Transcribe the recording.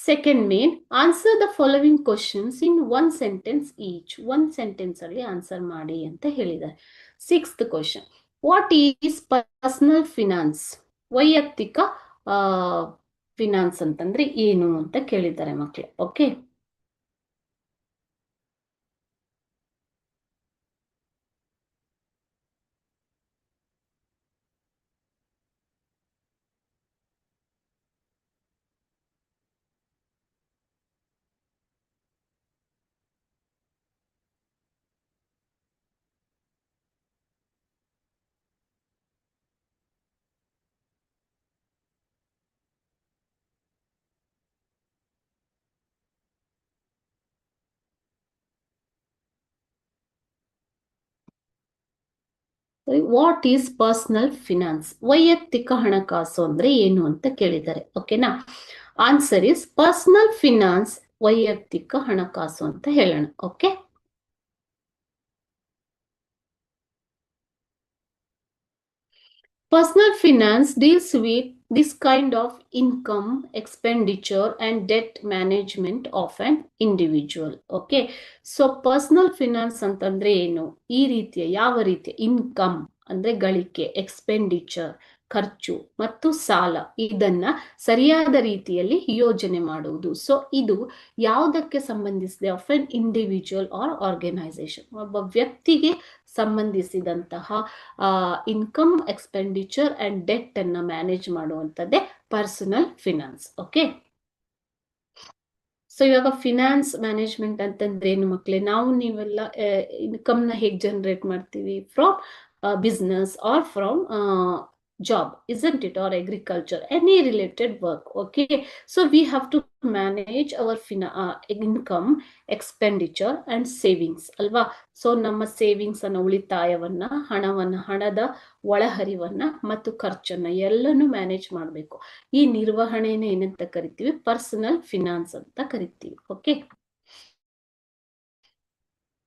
Second main, answer the following questions in one sentence each. ಒಂದ್ sentence ಅಲ್ಲಿ answer ಮಾಡಿ ಅಂತ ಹೇಳಿದ್ದಾರೆ. Sixth question, what is personal finance? ವೈಯಕ್ತಿಕ ಫಿನಾನ್ಸ್ ಅಂತಂದ್ರೆ ಏನು ಅಂತ ಕೇಳಿದ್ದಾರೆ ಮಕ್ಕಳು. Okay, what is personal finance? ವೈಯಕ್ತಿಕ ಹಣಕಾಸು ಅಂದ್ರೆ ಏನು ಅಂತ ಕೇಳಿದ್ದಾರೆ. ಓಕೆನಾ? ಆನ್ಸರ್ ಇಸ್ ಪರ್ಸನಲ್ ಫಿನಾನ್ಸ್, ವೈಯಕ್ತಿಕ ಹಣಕಾಸು ಅಂತ ಹೇಳೋಣ. Okay, personal finance deals with this kind of income, expenditure and debt management of an individual. Okay, so personal finance ಅಂತಂದ್ರೆ ಏನು? ಈ ರೀತಿಯ ಯಾವ ರೀತಿಯ ಇನ್ಕಮ್ ಅಂದ್ರೆ ಗಳಿಕೆ, ಎಕ್ಸ್ಪೆಂಡಿಚರ್ ಖರ್ಚು ಮತ್ತು ಸಾಲ, ಇದನ್ನ ಸರಿಯಾದ ರೀತಿಯಲ್ಲಿ ಯೋಜನೆ ಮಾಡುವುದು. ಸೊ ಇದು ಯಾವುದಕ್ಕೆ ಸಂಬಂಧಿಸಿದೆ? Of an individual or organisation, ಒಬ್ಬ ವ್ಯಕ್ತಿಗೆ ಸಂಬಂಧಿಸಿದಂತಹ ಇನ್ಕಮ್, ಎಕ್ಸ್ಪೆಂಡಿಚರ್ ಅಂಡ್ ಡೆಟ್ ಅನ್ನ ಮ್ಯಾನೇಜ್ ಮಾಡುವಂಥದ್ದೇ ಪರ್ಸನಲ್ ಫಿನಾನ್ಸ್. ಓಕೆ, ಸೊ ಇವಾಗ ಫಿನಾನ್ಸ್ ಮ್ಯಾನೇಜ್ಮೆಂಟ್ ಅಂತಂದ್ರೆ ಏನು ಮಕ್ಕಳೇ? ನಾವು ನೀವೆಲ್ಲ ಇನ್ಕಮ್ ನ ಹೇಗೆ ಜನರೇಟ್ ಮಾಡ್ತೀವಿ? From business are from job, isn't it, or agriculture, any related work. Okay, so we have to manage our income, expenditure and savings ಅಲ್ವಾ? ಸೊ ನಮ್ಮ ಸೇವಿಂಗ್ಸ್ ಅನ್ನ, ಉಳಿತಾಯವನ್ನ, ಹಣದ ಒಳಹರಿವನ್ನ ಮತ್ತು ಖರ್ಚನ್ನ ಎಲ್ಲನೂ ಮ್ಯಾನೇಜ್ ಮಾಡಬೇಕು. ಈ ನಿರ್ವಹಣೆಯನ್ನು ಏನಂತ ಕರಿತೀವಿ? ಪರ್ಸನಲ್ ಫಿನಾನ್ಸ್ ಅಂತ ಕರಿತೀವಿ. ಓಕೆ,